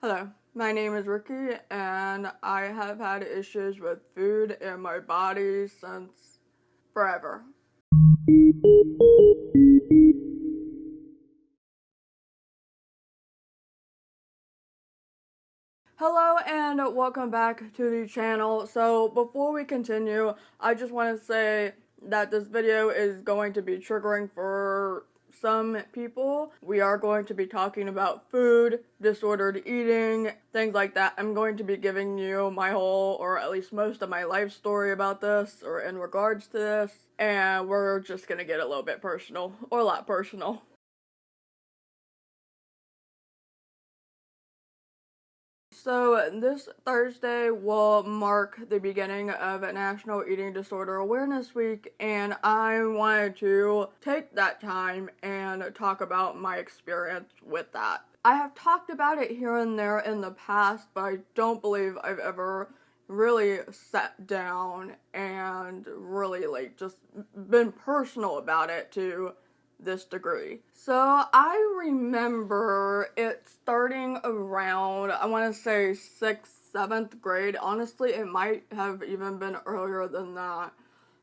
Hello, my name is Rikki, and I have had issues with food in my body since forever. Hello and welcome back to the channel. So before we continue, I just want to say that this video is going to be triggering for some people. We are going to be talking about food, disordered eating, things like that. I'm going to be giving you my whole, or at least most of my life story about this, or in regards to this, and we're just gonna get a little bit personal, or a lot personal. So this Thursday will mark the beginning of National Eating Disorder Awareness Week, and I wanted to take that time and talk about my experience with that. I have talked about it here and there in the past, but I don't believe I've ever really sat down and really just been personal about it to this degree. So I remember it starting around, I want to say 6th, 7th grade. Honestly, it might have even been earlier than that.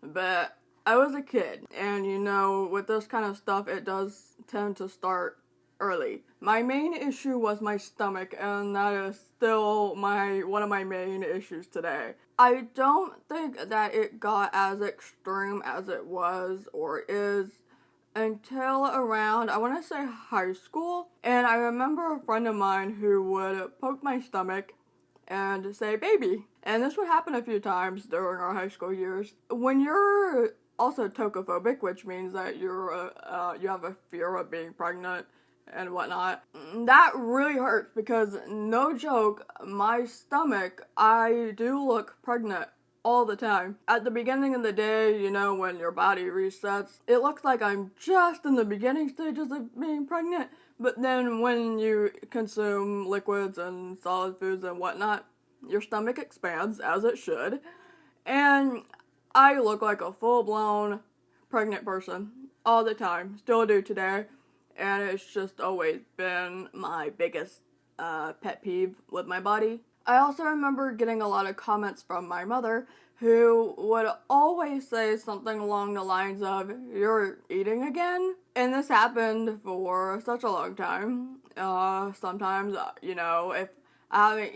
But I was a kid, and you know, with this kind of stuff, it does tend to start early. My main issue was my stomach, and that is still one of my main issues today. I don't think that it got as extreme as it was or is until around, I want to say high school, and I remember a friend of mine who would poke my stomach and say baby, and this would happen a few times during our high school years. When you're also tocophobic, which means that you have a fear of being pregnant and whatnot, that really hurts because, no joke, my stomach, I do look pregnant all the time. At the beginning of the day, you know, when your body resets, it looks like I'm just in the beginning stages of being pregnant, but then when you consume liquids and solid foods and whatnot, your stomach expands, as it should, and I look like a full-blown pregnant person all the time, still do today, and it's just always been my biggest pet peeve with my body. I also remember getting a lot of comments from my mother who would always say something along the lines of, "You're eating again?" And this happened for such a long time. Sometimes, you know, if I've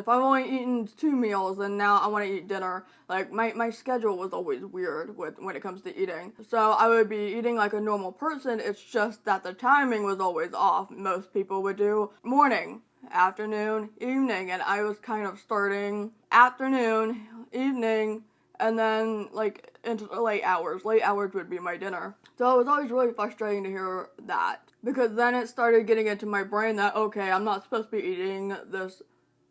only eaten 2 meals and now I want to eat dinner, like my schedule was always weird when it comes to eating. So I would be eating like a normal person, it's just that the timing was always off. Most people would do morning, afternoon, evening, and I was kind of starting afternoon, evening, and then like into the late hours. Late hours would be my dinner. So it was always really frustrating to hear that, because then it started getting into my brain that, okay, I'm not supposed to be eating this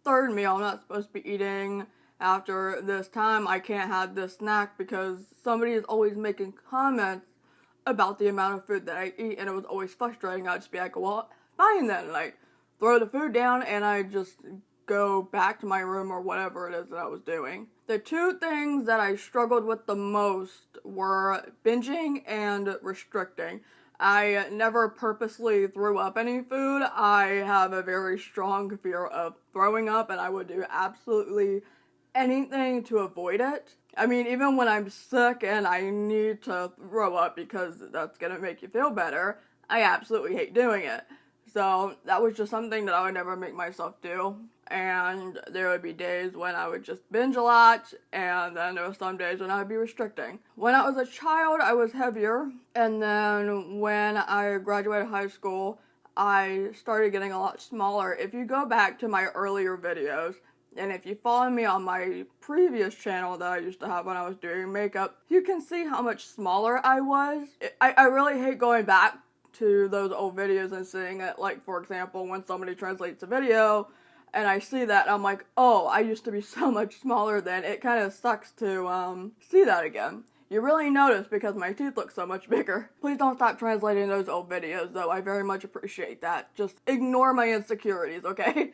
third meal, I'm not supposed to be eating after this time, I can't have this snack because somebody is always making comments about the amount of food that I eat, and it was always frustrating. I'd just be like, well, fine then, like, throw the food down, and I just go back to my room or whatever it is that I was doing. The two things that I struggled with the most were binging and restricting. I never purposely threw up any food. I have a very strong fear of throwing up, and I would do absolutely anything to avoid it. I mean, even when I'm sick and I need to throw up because that's gonna make you feel better, I absolutely hate doing it. So that was just something that I would never make myself do, and there would be days when I would just binge a lot, and then there were some days when I would be restricting. When I was a child, I was heavier, and then when I graduated high school, I started getting a lot smaller. If you go back to my earlier videos, and if you follow me on my previous channel that I used to have when I was doing makeup, you can see how much smaller I was. I really hate going back to those old videos and seeing it, like, for example, when somebody translates a video and I see that, I'm like, oh, I used to be so much smaller then. It kind of sucks to see that again. You really notice because my teeth look so much bigger. Please don't stop translating those old videos, though. I very much appreciate that. Just ignore my insecurities, okay?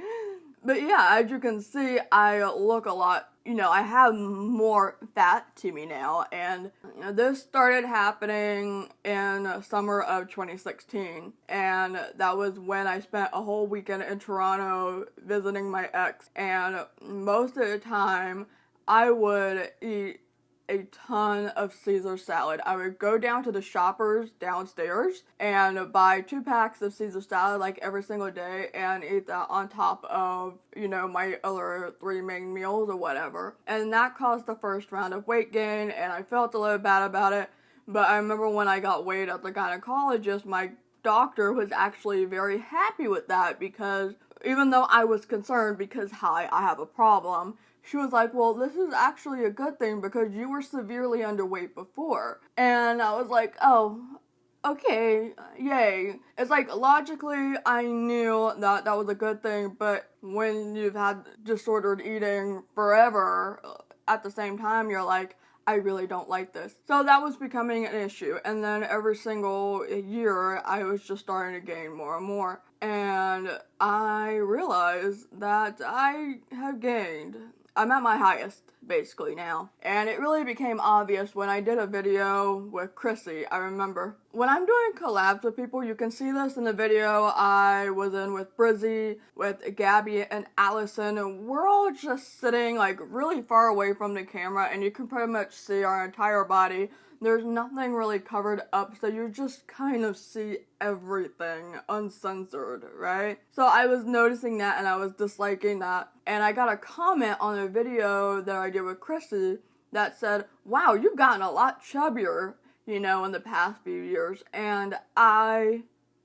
But yeah, as you can see, I look a lot, I have more fat to me now, and this started happening in summer of 2016, and that was when I spent a whole weekend in Toronto visiting my ex, and most of the time, I would eat a ton of Caesar salad. I would go down to the Shoppers downstairs and buy 2 packs of Caesar salad like every single day and eat that on top of, my other 3 main meals or whatever. And that caused the first round of weight gain, and I felt a little bad about it. But I remember when I got weighed at the gynecologist, my doctor was actually very happy with that, because even though I was concerned because, hi, I have a problem, she was like, well, this is actually a good thing because you were severely underweight before. And I was like, oh, okay, yay. It's like, logically, I knew that that was a good thing, but when you've had disordered eating forever, at the same time, you're like, I really don't like this. So that was becoming an issue. And then every single year, I was just starting to gain more and more. And I realized that I have gained. I'm at my highest, basically, now. And it really became obvious when I did a video with Chrissy, I remember. When I'm doing collabs with people, you can see this in the video I was in with Brizzy, with Gabby, and Allison, and we're all just sitting, like, really far away from the camera, and you can pretty much see our entire body. There's nothing really covered up, so you just kind of see everything uncensored, right? So I was noticing that, and I was disliking that, and I got a comment on a video that I did with Chrissy that said, wow, you've gotten a lot chubbier, in the past few years, and I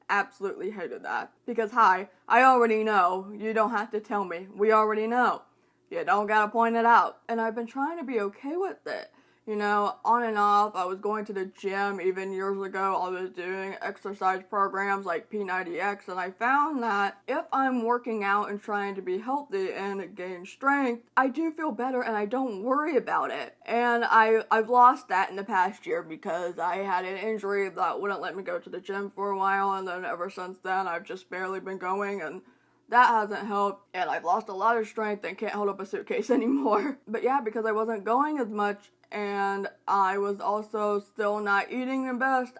absolutely hated that, because hi, I already know, you don't have to tell me, we already know, you don't gotta point it out, and I've been trying to be okay with it. On and off, I was going to the gym even years ago. I was doing exercise programs like P90X, and I found that if I'm working out and trying to be healthy and gain strength, I do feel better and I don't worry about it. And I've lost that in the past year because I had an injury that wouldn't let me go to the gym for a while, and then ever since then, I've just barely been going, and that hasn't helped, and I've lost a lot of strength and can't hold up a suitcase anymore. But yeah, because I wasn't going as much, and I was also still not eating the best.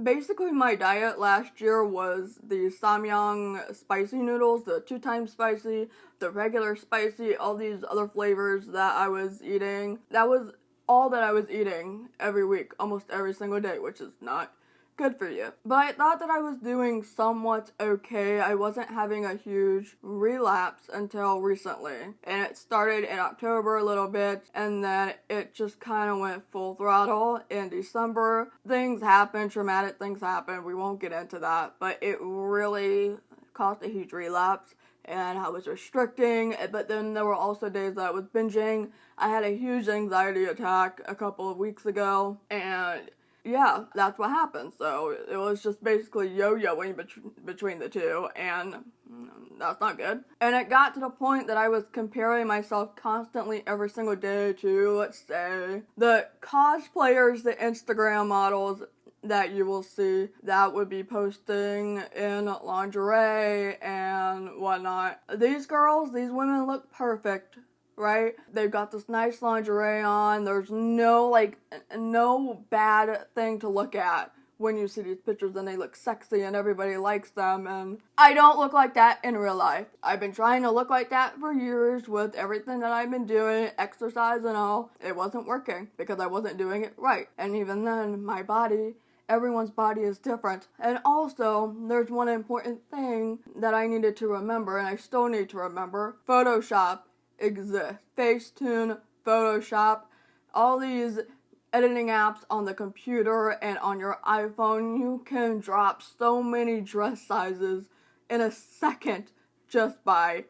Basically my diet last year was the Samyang spicy noodles, the 2 times spicy, the regular spicy, all these other flavors that I was eating. That was all that I was eating every week, almost every single day, which is not good for you. But I thought that I was doing somewhat okay. I wasn't having a huge relapse until recently. And it started in October a little bit, and then it just kind of went full throttle in December. Things happened, traumatic things happened. We won't get into that, but it really caused a huge relapse. And I was restricting, but then there were also days that I was binging. I had a huge anxiety attack a couple of weeks ago, and yeah, that's what happened. So it was just basically yo-yoing between the two, and that's not good. And it got to the point that I was comparing myself constantly every single day to, let's say, the cosplayers, the Instagram models that you will see that would be posting in lingerie and whatnot. These girls, these women look perfect, right? They've got this nice lingerie on. There's no bad thing to look at when you see these pictures, and they look sexy and everybody likes them, and I don't look like that in real life. I've been trying to look like that for years with everything that I've been doing, exercise and all. It wasn't working because I wasn't doing it right. And even then, my body, everyone's body is different. And also, there's one important thing that I needed to remember, and I still need to remember. Photoshop exists. Facetune, Photoshop, all these editing apps on the computer and on your iPhone, you can drop so many dress sizes in a second just by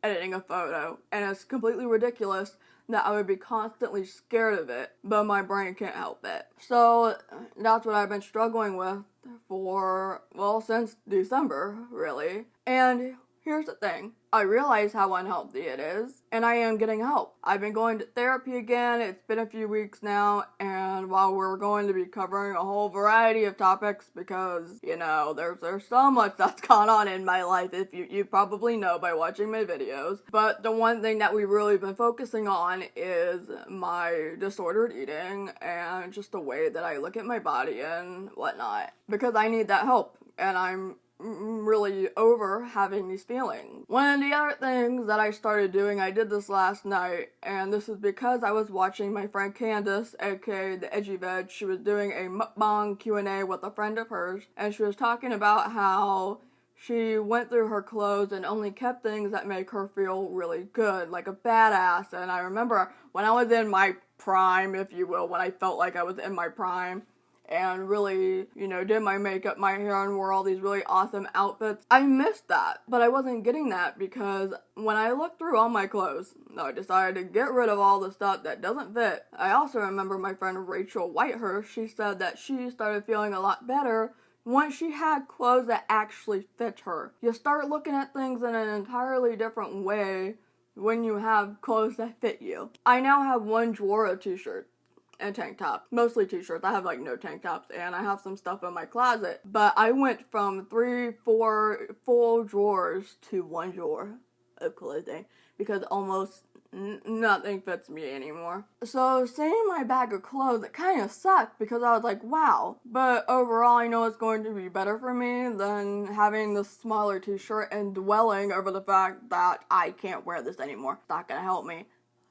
editing a photo. And it's completely ridiculous that I would be constantly scared of it, but my brain can't help it. So that's what I've been struggling with for, well, since December, really. And here's the thing. I realize how unhealthy it is, and I am getting help. I've been going to therapy again. It's been a few weeks now, and while we're going to be covering a whole variety of topics because, you know, there's so much that's gone on in my life, if you probably know by watching my videos. But the one thing that we've really been focusing on is my disordered eating and just the way that I look at my body and whatnot. Because I need that help, and I'm really over having these feelings. One of the other things that I started doing, I did this last night, and this is because I was watching my friend Candace, aka the Edgy Veg. She was doing a mukbang Q&A with a friend of hers, and she was talking about how she went through her clothes and only kept things that make her feel really good, like a badass. And I remember when I was in my prime, if you will, when I felt like I was in my prime, and really, you know, did my makeup, my hair, and wore all these really awesome outfits. I missed that, but I wasn't getting that because when I looked through all my clothes, I decided to get rid of all the stuff that doesn't fit. I also remember my friend Rachel Whitehurst, she said that she started feeling a lot better once she had clothes that actually fit her. You start looking at things in an entirely different way when you have clothes that fit you. I now have one drawer of t-shirts and tank tops, mostly t-shirts. I have like no tank tops, and I have some stuff in my closet, but I went from 3-4 full drawers to one drawer of clothing because almost nothing fits me anymore. So seeing my bag of clothes, it kind of sucked because I was like, wow, but overall I know it's going to be better for me than having this smaller t-shirt and dwelling over the fact that I can't wear this anymore. It's not gonna help me.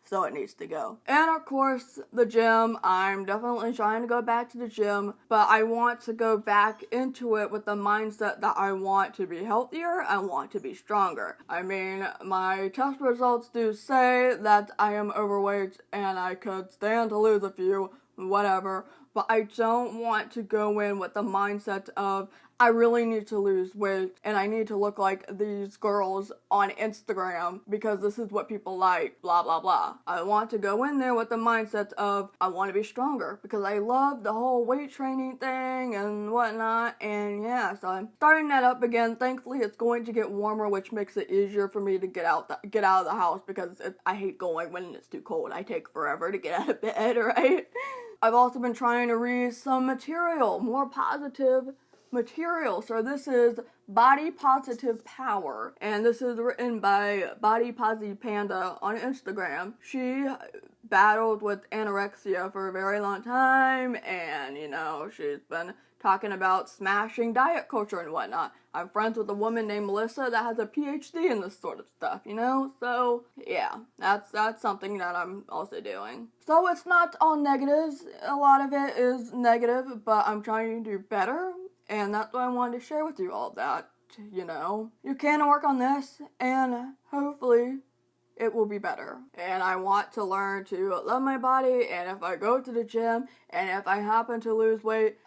So it needs to go. And of course, the gym. I'm definitely trying to go back to the gym, but I want to go back into it with the mindset that I want to be healthier, I want to be stronger. I mean, my test results do say that I am overweight and I could stand to lose a few, whatever, but I don't want to go in with the mindset of I really need to lose weight and I need to look like these girls on Instagram because this is what people like, blah blah blah. I want to go in there with the mindset of I want to be stronger because I love the whole weight training thing and whatnot, and yeah, so I'm starting that up again. Thankfully it's going to get warmer, which makes it easier for me to get out of the house because I hate going when it's too cold. I take forever to get out of bed, right? I've also been trying to read some material, more positive material. So this is Body Positive Power, and this is written by Body Posy Panda on Instagram. She battled with anorexia for a very long time, and you know, she's been talking about smashing diet culture and whatnot. I'm friends with a woman named Melissa that has a PhD in this sort of stuff, you know? So, yeah, that's something that I'm also doing. So it's not all negatives. A lot of it is negative, but I'm trying to do better, and that's why I wanted to share with you all that, you know? You can work on this, and hopefully it will be better. And I want to learn to love my body, and if I go to the gym, and if I happen to lose weight,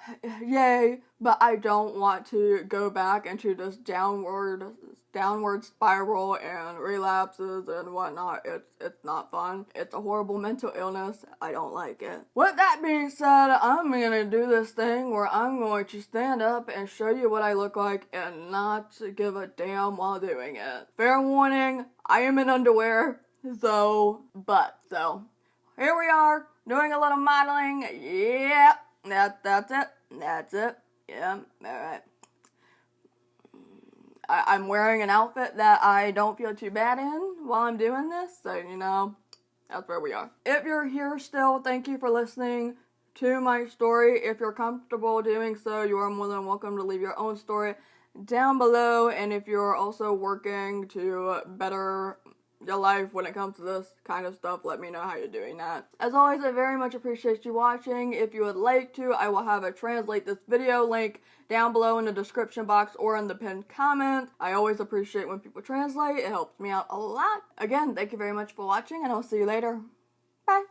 yay, but I don't want to go back into this downward spiral and relapses and whatnot. It's not fun. It's a horrible mental illness. I don't like it. With that being said, I'm gonna do this thing where I'm going to stand up and show you what I look like and not give a damn while doing it. Fair warning, I am in underwear, so here we are, doing a little modeling. Yeah, that's it. Yeah, alright. I'm wearing an outfit that I don't feel too bad in while I'm doing this, so you know, that's where we are. If you're here still, thank you for listening to my story. If you're comfortable doing so, you are more than welcome to leave your own story down below, and if you're also working to better your life when it comes to this kind of stuff, let me know how you're doing that. As always, I very much appreciate you watching. If you would like to, I will have a translate this video link down below in the description box or in the pinned comment. I always appreciate when people translate. It helps me out a lot. Again, thank you very much for watching, and I'll see you later. Bye.